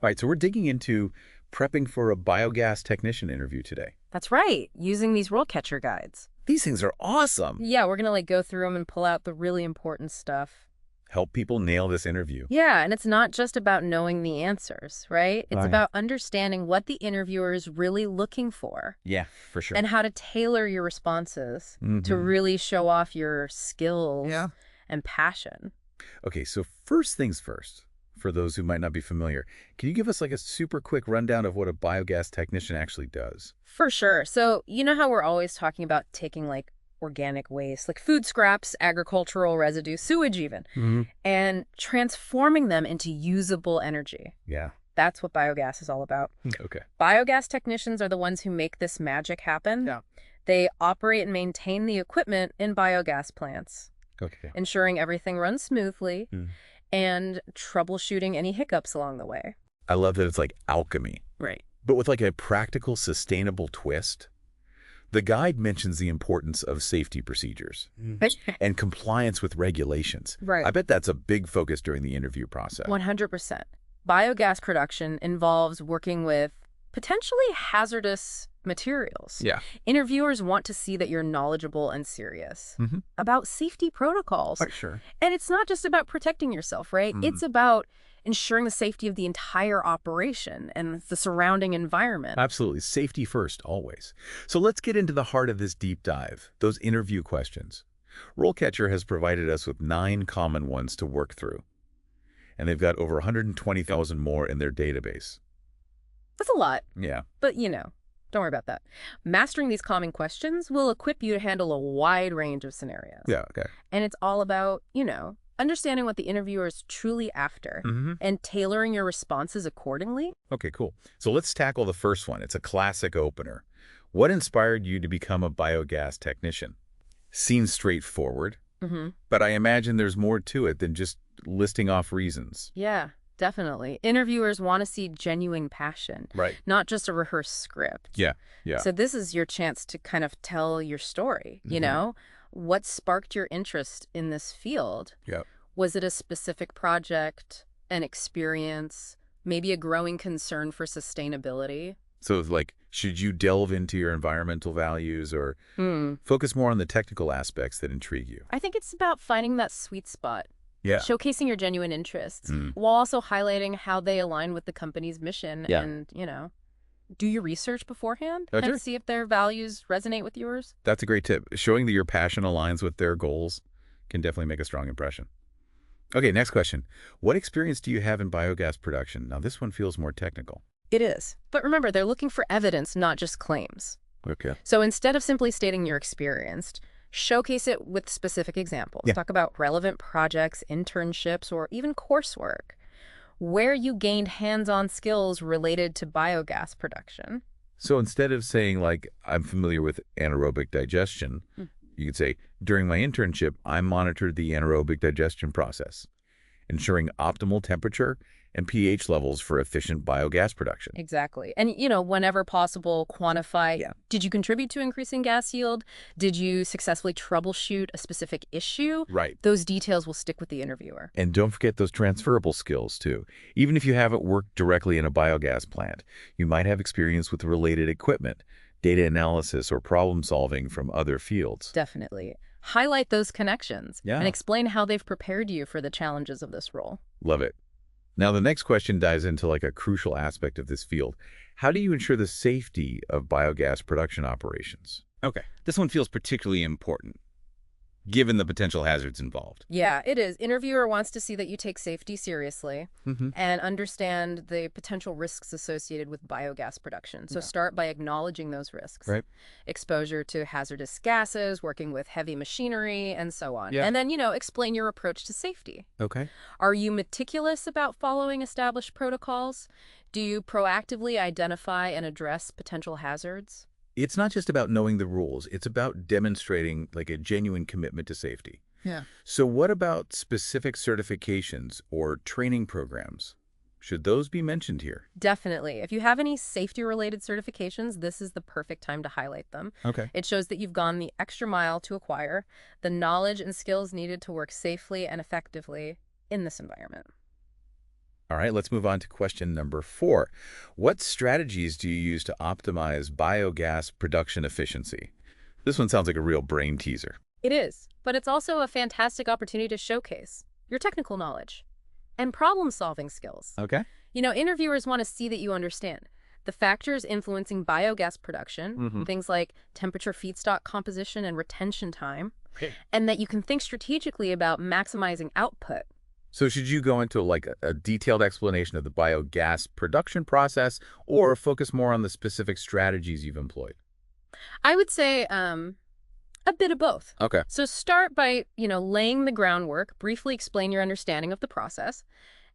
All right, so we're digging into prepping for a biogas technician interview today. That's right, using these RoleCatcher guides. These things are awesome. Yeah, we're gonna go through them and pull out the really important stuff. Help people nail this interview. Yeah, and it's not just about knowing the answers, right? It's Oh, yeah. about understanding what the interviewer is really looking for Yeah, for sure. and how to tailor your responses to Mhm. really show off your skills Yeah. and passion. Okay, so first things first, for those who might not be familiar, can you give us like a super quick rundown of what a biogas technician actually does? For sure. So, you know how we're always talking about taking like organic waste, like food scraps, agricultural residue, sewage even, Hmm. and transforming them into usable energy. Yeah. That's what biogas is all about. Okay. Biogas technicians are the ones who make this magic happen. Yeah. They operate and maintain the equipment in biogas plants, Okay. ensuring everything runs smoothly Mm. and troubleshooting any hiccups along the way. I love that it's like alchemy, Right. but with like a practical, sustainable twist. The guide mentions the importance of safety procedures and compliance with regulations. Right. I bet that's a big focus during the interview process. 100%. Biogas production involves working with potentially hazardous materials. Yeah. Interviewers want to see that you're knowledgeable and serious Mhm. about safety protocols. Sure. And it's not just about protecting yourself, right? It's about ensuring the safety of the entire operation and the surrounding environment. Absolutely. Safety first, always. So let's get into the heart of this deep dive, those interview questions. RoleCatcher has provided us with 9 common ones to work through, and they've got over 120,000 more in their database. That's a lot, Yeah. but don't worry about that. Mastering these common questions will equip you to handle a wide range of scenarios. Yeah, okay. And it's all about, understanding what the interviewer is truly after and tailoring your responses accordingly. Okay, cool. So let's tackle the first one. It's a classic opener. What inspired you to become a biogas technician? Seems straightforward, but I imagine there's more to it than just listing off reasons. Yeah, definitely. Interviewers want to see genuine passion, Right. not just a rehearsed script. Yeah, yeah. So this is your chance to kind of tell your story, What sparked your interest in this field? Yep. Was it a specific project, an experience, maybe a growing concern for sustainability? So, like, should you delve into your environmental values or focus more on the technical aspects that intrigue you? I think it's about finding that sweet spot, Yeah. showcasing your genuine interests, while also highlighting how they align with the company's mission Yeah. and, do your research beforehand Oh, sure. and see if their values resonate with yours. That's a great tip. Showing that your passion aligns with their goals can definitely make a strong impression. Okay, next question. What experience do you have in biogas production? Now, this one feels more technical. It is. But remember, they're looking for evidence, not just claims. Okay. So instead of simply stating you're experienced, showcase it with specific examples. Yeah. Talk about relevant projects, internships, or even coursework where you gained hands-on skills related to biogas production. So instead of saying, like, I'm familiar with anaerobic digestion, you could say, during my internship, I monitored the anaerobic digestion process, ensuring optimal temperature and pH levels for efficient biogas production. Exactly. And, whenever possible, quantify, Yeah. did you contribute to increasing gas yield? Did you successfully troubleshoot a specific issue? Right. Those details will stick with the interviewer. And don't forget those transferable skills, too. Even if you haven't worked directly in a biogas plant, you might have experience with related equipment, data analysis, or problem solving from other fields. Definitely. Highlight those connections Yeah. and explain how they've prepared you for the challenges of this role. Love it. Now, the next question dives into like a crucial aspect of this field. How do you ensure the safety of biogas production operations? Okay, this one feels particularly important, given the potential hazards involved. Yeah, it is. Interviewer wants to see that you take safety seriously and understand the potential risks associated with biogas production. So start by acknowledging those risks. Right. Exposure to hazardous gases, working with heavy machinery, and so on. Yeah. And then, explain your approach to safety. Okay. Are you meticulous about following established protocols? Do you proactively identify and address potential hazards? It's not just about knowing the rules. It's about demonstrating like a genuine commitment to safety. Yeah. So what about specific certifications or training programs? Should those be mentioned here? Definitely. If you have any safety-related certifications, this is the perfect time to highlight them. Okay. It shows that you've gone the extra mile to acquire the knowledge and skills needed to work safely and effectively in this environment. All right, let's move on to question number 4. What strategies do you use to optimize biogas production efficiency? This one sounds like a real brain teaser. It is, but it's also a fantastic opportunity to showcase your technical knowledge and problem-solving skills. Okay. Interviewers want to see that you understand the factors influencing biogas production, things like temperature, feedstock composition, and retention time, and that you can think strategically about maximizing output. So should you go into like a detailed explanation of the biogas production process or focus more on the specific strategies you've employed? I would say a bit of both. Okay. So start by, laying the groundwork, briefly explain your understanding of the process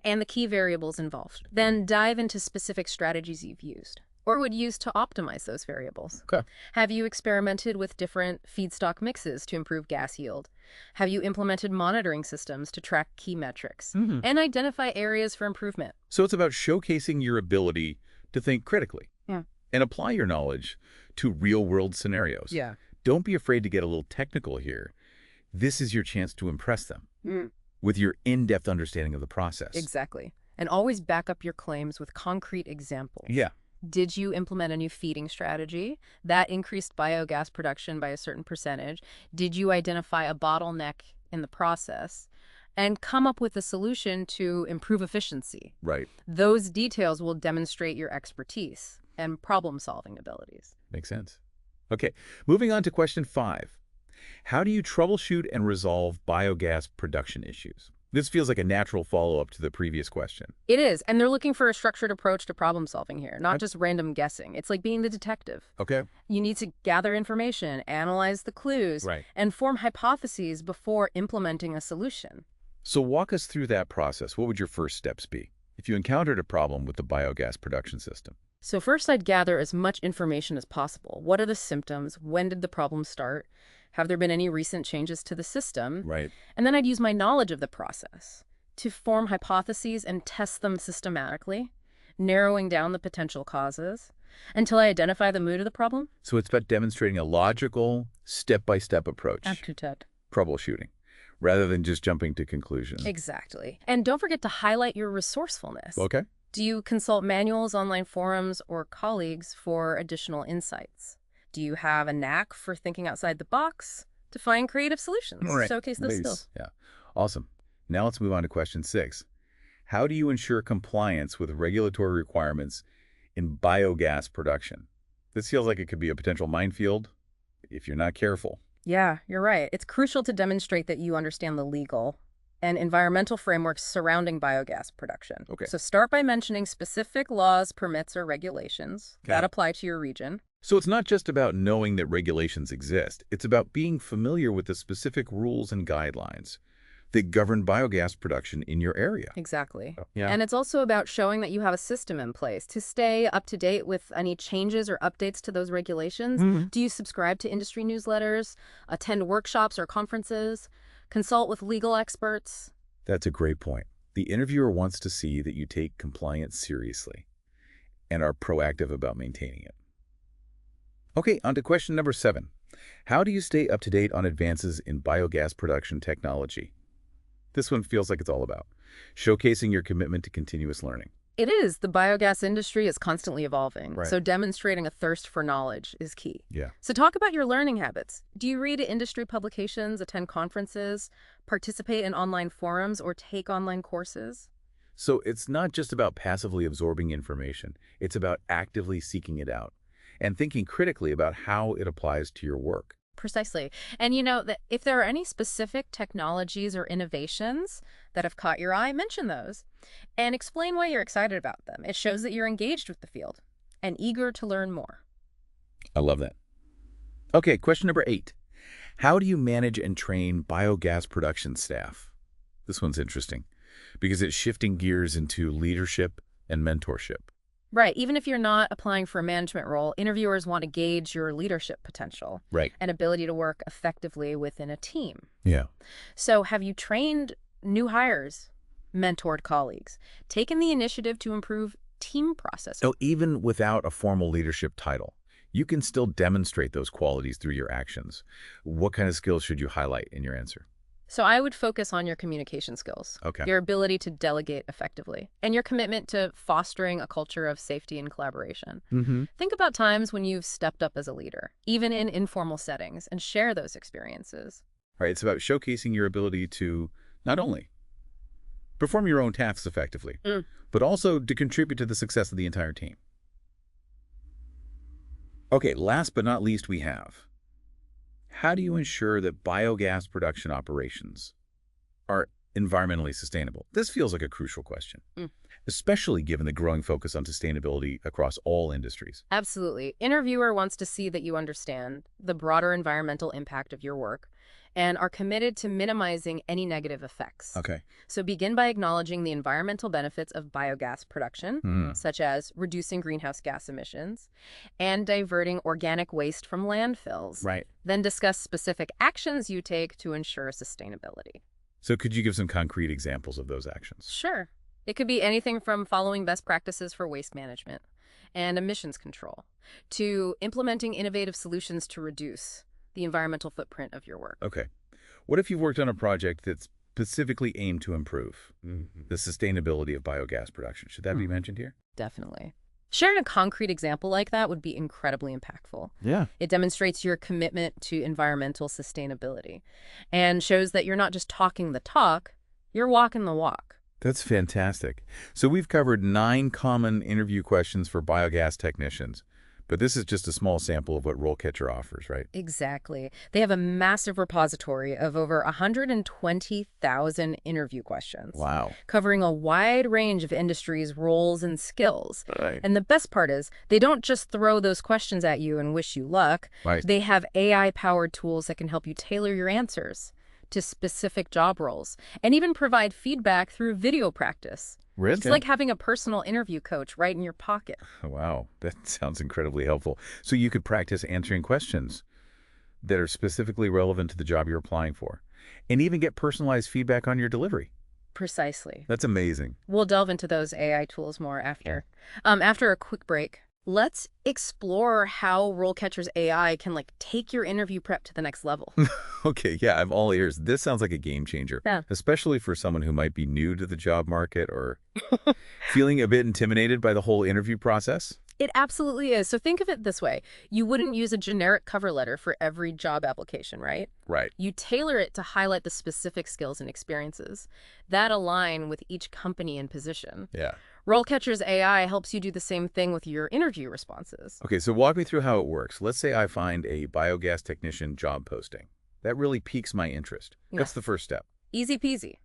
and the key variables involved. Then dive into specific strategies you've used or would use to optimize those variables. Okay. Have you experimented with different feedstock mixes to improve gas yield? Have you implemented monitoring systems to track key metrics and identify areas for improvement? So it's about showcasing your ability to think critically and apply your knowledge to real-world scenarios. Yeah. Don't be afraid to get a little technical here. This is your chance to impress them with your in-depth understanding of the process. Exactly. And always back up your claims with concrete examples. Yeah. Did you implement a new feeding strategy that increased biogas production by a certain percentage? Did you identify a bottleneck in the process and come up with a solution to improve efficiency? Right. Those details will demonstrate your expertise and problem-solving abilities. Makes sense. Okay, moving on to question 5. How do you troubleshoot and resolve biogas production issues? This feels like a natural follow-up to the previous question. It is, and they're looking for a structured approach to problem-solving here, not just random guessing. It's like being the detective. Okay. You need to gather information, analyze the clues, and form hypotheses before implementing a solution. So walk us through that process. What would your first steps be if you encountered a problem with the biogas production system? So first, I'd gather as much information as possible. What are the symptoms? When did the problem start? Have there been any recent changes to the system? Right. And then I'd use my knowledge of the process to form hypotheses and test them systematically, narrowing down the potential causes until I identify the mood of the problem. So it's about demonstrating a logical, step-by-step approach. Troubleshooting, rather than just jumping to conclusions. Exactly. And don't forget to highlight your resourcefulness. Okay. Do you consult manuals, online forums, or colleagues for additional insights? Do you have a knack for thinking outside the box to find creative solutions? Right. Showcase those skills. Yeah. Awesome. Now let's move on to question 6. How do you ensure compliance with regulatory requirements in biogas production? This feels like it could be a potential minefield if you're not careful. Yeah, you're right. It's crucial to demonstrate that you understand the legal and environmental frameworks surrounding biogas production. Okay. So start by mentioning specific laws, permits, or regulations that apply to your region. So it's not just about knowing that regulations exist. It's about being familiar with the specific rules and guidelines that govern biogas production in your area. Exactly. Yeah. And it's also about showing that you have a system in place to stay up to date with any changes or updates to those regulations. Do you subscribe to industry newsletters, attend workshops or conferences, consult with legal experts? That's a great point. The interviewer wants to see that you take compliance seriously and are proactive about maintaining it. Okay, on to question number 7. How do you stay up to date on advances in biogas production technology? This one feels like it's all about showcasing your commitment to continuous learning. It is. The biogas industry is constantly evolving, Right. so demonstrating a thirst for knowledge is key. Yeah. So talk about your learning habits. Do you read industry publications, attend conferences, participate in online forums, or take online courses? So it's not just about passively absorbing information. It's about actively seeking it out and thinking critically about how it applies to your work. Precisely. And that if there are any specific technologies or innovations that have caught your eye, mention those and explain why you're excited about them. It shows that you're engaged with the field and eager to learn more. I love that. Okay, question number 8. How do you manage and train biogas production staff? This one's interesting because it's shifting gears into leadership and mentorship. Right. Even if you're not applying for a management role, interviewers want to gauge your leadership potential and ability to work effectively within a team. Yeah. So have you trained new hires, mentored colleagues, taken the initiative to improve team processes? So even without a formal leadership title, you can still demonstrate those qualities through your actions. What kind of skills should you highlight in your answer? So I would focus on your communication skills, Okay. your ability to delegate effectively, and your commitment to fostering a culture of safety and collaboration. Mm-hmm. Think about times when you've stepped up as a leader, even in informal settings, and share those experiences. Right. It's about showcasing your ability to not only perform your own tasks effectively, but also to contribute to the success of the entire team. Okay, last but not least, we have, how do you ensure that biogas production operations are environmentally sustainable? This feels like a crucial question, especially given the growing focus on sustainability across all industries. Absolutely. Interviewer wants to see that you understand the broader environmental impact of your work and are committed to minimizing any negative effects. Okay. So begin by acknowledging the environmental benefits of biogas production, such as reducing greenhouse gas emissions and diverting organic waste from landfills. Right. Then discuss specific actions you take to ensure sustainability. So could you give some concrete examples of those actions? Sure. It could be anything from following best practices for waste management and emissions control to implementing innovative solutions to reduce the environmental footprint of your work. Okay. What if you've worked on a project that's specifically aimed to improve the sustainability of biogas production? Should that be mentioned here? Definitely. Sharing a concrete example like that would be incredibly impactful. Yeah. It demonstrates your commitment to environmental sustainability and shows that you're not just talking the talk, you're walking the walk. That's fantastic. So we've covered 9 common interview questions for biogas technicians, but this is just a small sample of what RoleCatcher offers, right? Exactly. They have a massive repository of over 120,000 interview questions. Wow. Covering a wide range of industries, roles, and skills. Right. And the best part is, they don't just throw those questions at you and wish you luck. Right. They have AI-powered tools that can help you tailor your answers to specific job roles and even provide feedback through video practice. Really? It's like having a personal interview coach right in your pocket. Wow, that sounds incredibly helpful. So you could practice answering questions that are specifically relevant to the job you're applying for, and even get personalized feedback on your delivery. Precisely. That's amazing. We'll delve into those AI tools more after. After a quick break, let's explore how RoleCatcher's AI can take your interview prep to the next level. Okay, yeah, I'm all ears. This sounds like a game changer, especially for someone who might be new to the job market or feeling a bit intimidated by the whole interview process. It absolutely is. So think of it this way. You wouldn't use a generic cover letter for every job application, right? Right. You tailor it to highlight the specific skills and experiences that align with each company and position. Yeah. RoleCatcher's AI helps you do the same thing with your interview responses. Okay, so walk me through how it works. Let's say I find a biogas technician job posting. That really piques my interest. That's the first step. Easy peasy.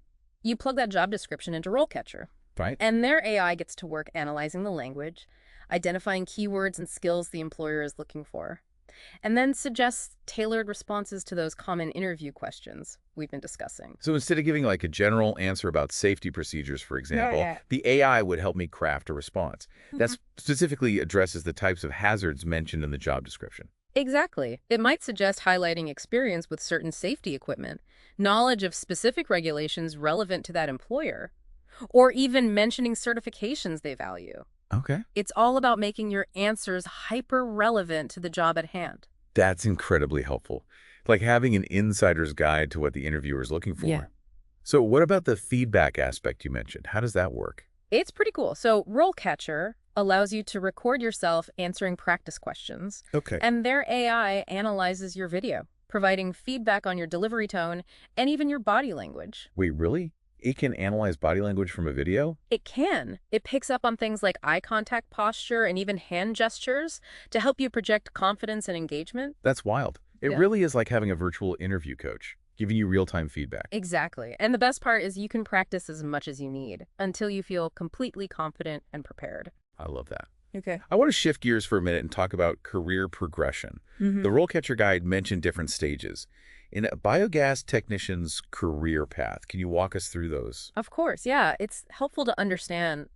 You plug that job description into RoleCatcher. Right. And their AI gets to work analyzing the language, identifying keywords and skills the employer is looking for, and then suggests tailored responses to those common interview questions we've been discussing. So instead of giving a general answer about safety procedures, for example, the AI would help me craft a response that specifically addresses the types of hazards mentioned in the job description. Exactly. It might suggest highlighting experience with certain safety equipment, knowledge of specific regulations relevant to that employer, or even mentioning certifications they value. Okay. It's all about making your answers hyper-relevant to the job at hand. That's incredibly helpful. Like having an insider's guide to what the interviewer is looking for. Yeah. So what about the feedback aspect you mentioned? How does that work? It's pretty cool. So RoleCatcher allows you to record yourself answering practice questions. Okay. And their AI analyzes your video, providing feedback on your delivery tone and even your body language. Wait, really? It can analyze body language from a video? It can. It picks up on things like eye contact posture and even hand gestures to help you project confidence and engagement. That's wild. It really is like having a virtual interview coach, giving you real-time feedback. Exactly. And the best part is you can practice as much as you need until you feel completely confident and prepared. I love that. Okay. I want to shift gears for a minute and talk about career progression. The RoleCatcher guide mentioned different stages. In a biogas technician's career path, can you walk us through those? Of course, yeah. It's helpful to understand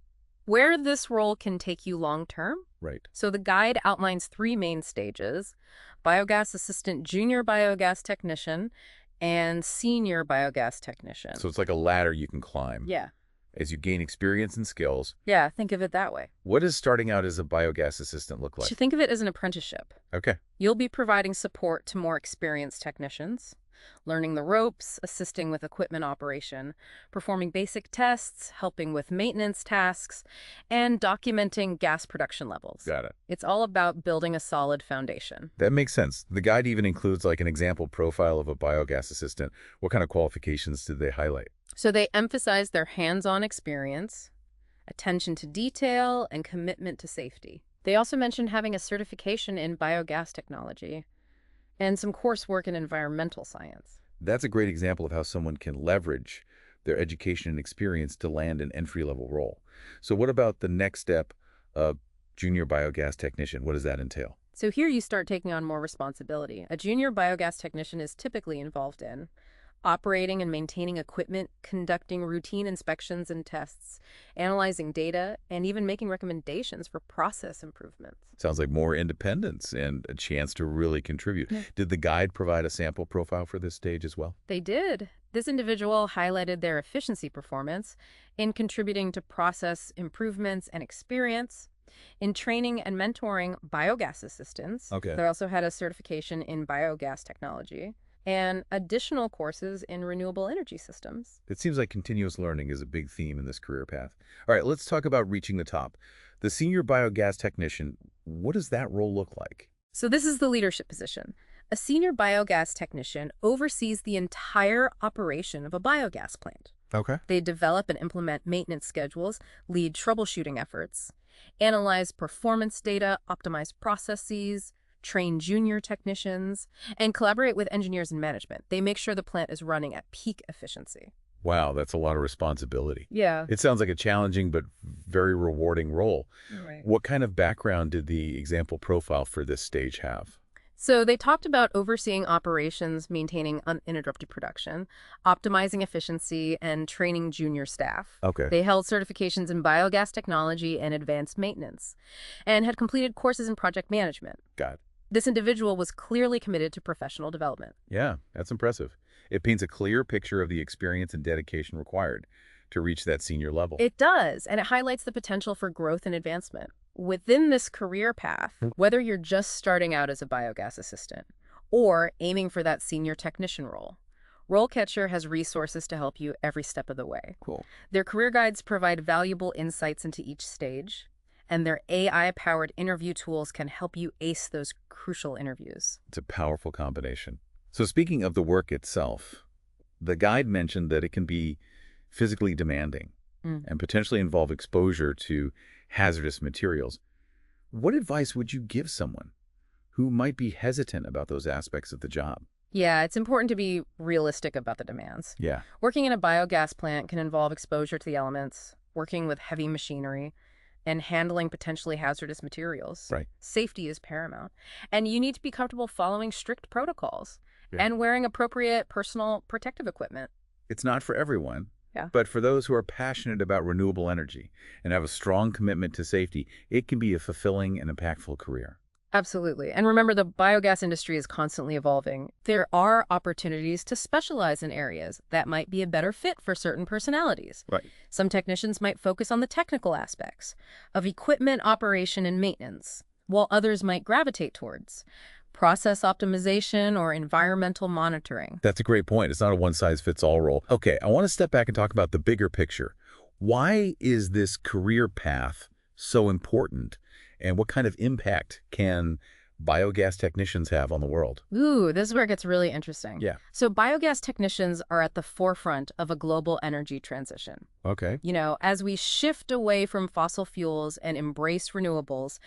where this role can take you long-term. Right. So the guide outlines 3 main stages: biogas assistant, junior biogas technician, and senior biogas technician. So it's like a ladder you can climb. Yeah. As you gain experience and skills. Yeah, think of it that way. What does starting out as a biogas assistant look like? So think of it as an apprenticeship. Okay. You'll be providing support to more experienced technicians, learning the ropes, assisting with equipment operation, performing basic tests, helping with maintenance tasks, and documenting gas production levels. Got it. It's all about building a solid foundation. That makes sense. The guide even includes like an example profile of a biogas assistant. What kind of qualifications did they highlight? So they emphasize their hands-on experience, attention to detail, and commitment to safety. They also mentioned having a certification in biogas technology and some coursework in environmental science. That's a great example of how someone can leverage their education and experience to land an entry-level role. So what about the next step, junior biogas technician? What does that entail? So here you start taking on more responsibility. A junior biogas technician is typically involved in operating and maintaining equipment, conducting routine inspections and tests, analyzing data, and even making recommendations for process improvements. Sounds like more independence and a chance to really contribute. Yeah. Did the guide provide a sample profile for this stage as well? They did. This individual highlighted their efficiency performance in contributing to process improvements and experience, in training and mentoring biogas assistants. Okay. They also had a certification in biogas technology and additional courses in renewable energy systems. It seems like continuous learning is a big theme in this career path. All right, let's talk about reaching the top. The senior biogas technician, what does that role look like? So this is the leadership position. A senior biogas technician oversees the entire operation of a biogas plant. Okay. They develop and implement maintenance schedules, lead troubleshooting efforts, analyze performance data, optimize processes, train junior technicians, and collaborate with engineers and management. They make sure the plant is running at peak efficiency. Wow, that's a lot of responsibility. Yeah. It sounds like a challenging but very rewarding role. Right. What kind of background did the example profile for this stage have? So they talked about overseeing operations, maintaining uninterrupted production, optimizing efficiency, and training junior staff. Okay. They held certifications in biogas technology and advanced maintenance, and had completed courses in project management. Got it. This individual was clearly committed to professional development. Yeah, that's impressive. It paints a clear picture of the experience and dedication required to reach that senior level. It does, and it highlights the potential for growth and advancement. Within this career path, whether you're just starting out as a biogas assistant or aiming for that senior technician role, RoleCatcher has resources to help you every step of the way. Cool. Their career guides provide valuable insights into each stage, and their AI-powered interview tools can help you ace those crucial interviews. It's a powerful combination. So speaking of the work itself, the guide mentioned that it can be physically demanding and potentially involve exposure to hazardous materials. What advice would you give someone who might be hesitant about those aspects of the job? Yeah, it's important to be realistic about the demands. Yeah. Working in a biogas plant can involve exposure to the elements, working with heavy machinery, and handling potentially hazardous materials. Right. Safety is paramount. And you need to be comfortable following strict protocols and wearing appropriate personal protective equipment. It's not for everyone. Yeah. But for those who are passionate about renewable energy and have a strong commitment to safety, it can be a fulfilling and impactful career. Absolutely. And remember, the biogas industry is constantly evolving. There are opportunities to specialize in areas that might be a better fit for certain personalities. Right. Some technicians might focus on the technical aspects of equipment operation and maintenance, while others might gravitate towards process optimization or environmental monitoring. That's a great point. It's not a one-size-fits-all role. Okay, I want to step back and talk about the bigger picture. Why is this career path so important, and what kind of impact can biogas technicians have on the world? Ooh, this is where it gets really interesting. Yeah. So biogas technicians are at the forefront of a global energy transition. Okay. You know, as we shift away from fossil fuels and embrace renewables,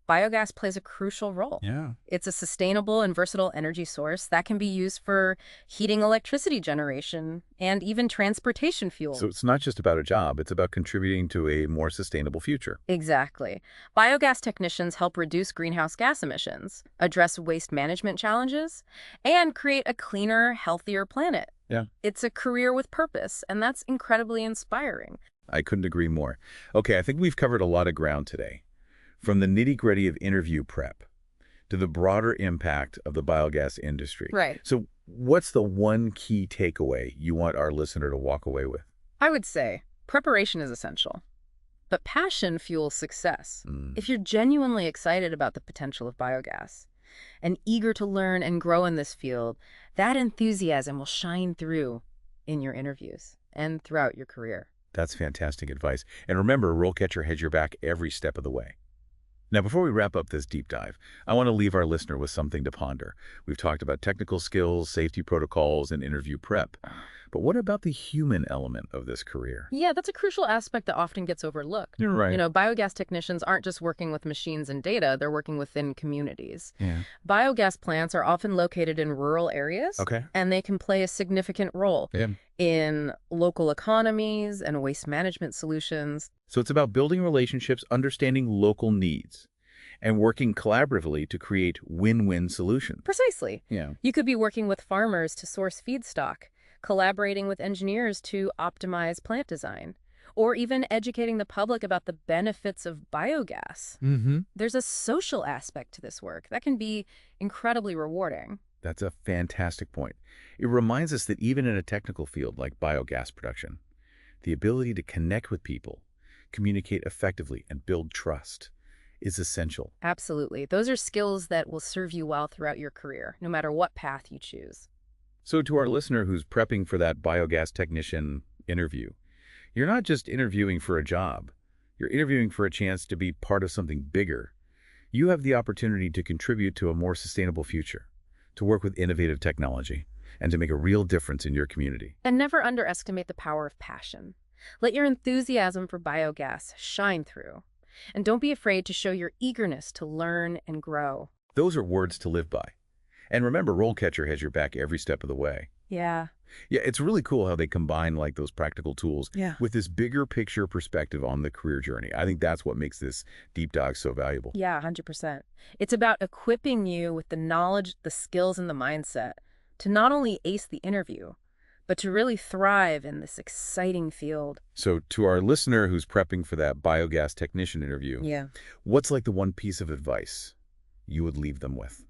biogas plays a crucial role. Yeah. It's a sustainable and versatile energy source that can be used for heating, electricity generation, and even transportation fuel. So it's not just about a job, it's about contributing to a more sustainable future. Exactly. Biogas technicians help reduce greenhouse gas emissions, address waste management challenges, and create a cleaner, healthier planet. Yeah. It's a career with purpose, and that's incredibly inspiring. I couldn't agree more. Okay, I think we've covered a lot of ground today. From the nitty-gritty of interview prep to the broader impact of the biogas industry. Right. So what's the one key takeaway you want our listener to walk away with? I would say preparation is essential, but passion fuels success. If you're genuinely excited about the potential of biogas, and eager to learn and grow in this field, that enthusiasm will shine through in your interviews and throughout your career. That's fantastic advice. And remember, RoleCatcher has your back every step of the way. Now, before we wrap up this deep dive, I want to leave our listener with something to ponder. We've talked about technical skills, safety protocols, and interview prep. But what about the human element of this career? Yeah, that's a crucial aspect that often gets overlooked. You're right. Biogas technicians aren't just working with machines and data, they're working within communities. Yeah. Biogas plants are often located in rural areas, Okay. and they can play a significant role in local economies and waste management solutions. So it's about building relationships, understanding local needs, and working collaboratively to create win-win solutions. Precisely. Yeah. You could be working with farmers to source feedstock, collaborating with engineers to optimize plant design, or even educating the public about the benefits of biogas. Mm-hmm. There's a social aspect to this work that can be incredibly rewarding. That's a fantastic point. It reminds us that even in a technical field like biogas production, the ability to connect with people, communicate effectively, and build trust is essential. Absolutely. Those are skills that will serve you well throughout your career, no matter what path you choose. So to our listener who's prepping for that biogas technician interview, you're not just interviewing for a job. You're interviewing for a chance to be part of something bigger. You have the opportunity to contribute to a more sustainable future, to work with innovative technology, and to make a real difference in your community. And never underestimate the power of passion. Let your enthusiasm for biogas shine through. And don't be afraid to show your eagerness to learn and grow. Those are words to live by. And remember, RoleCatcher has your back every step of the way. Yeah. Yeah, it's really cool how they combine like those practical tools with this bigger picture perspective on the career journey. I think that's what makes this deep dive so valuable. Yeah, 100%. It's about equipping you with the knowledge, the skills, and the mindset to not only ace the interview, but to really thrive in this exciting field. So to our listener who's prepping for that biogas technician interview, what's like the one piece of advice you would leave them with?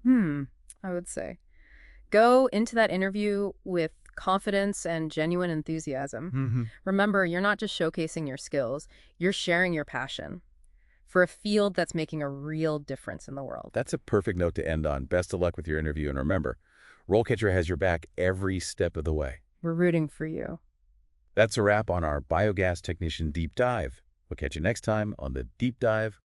I would say go into that interview with confidence and genuine enthusiasm. Remember, you're not just showcasing your skills, you're sharing your passion for a field that's making a real difference in the world. That's a perfect note to end on. Best of luck with your interview. And remember, RoleCatcher has your back every step of the way. We're rooting for you. That's a wrap on our Biogas Technician Deep Dive. We'll catch you next time on the Deep Dive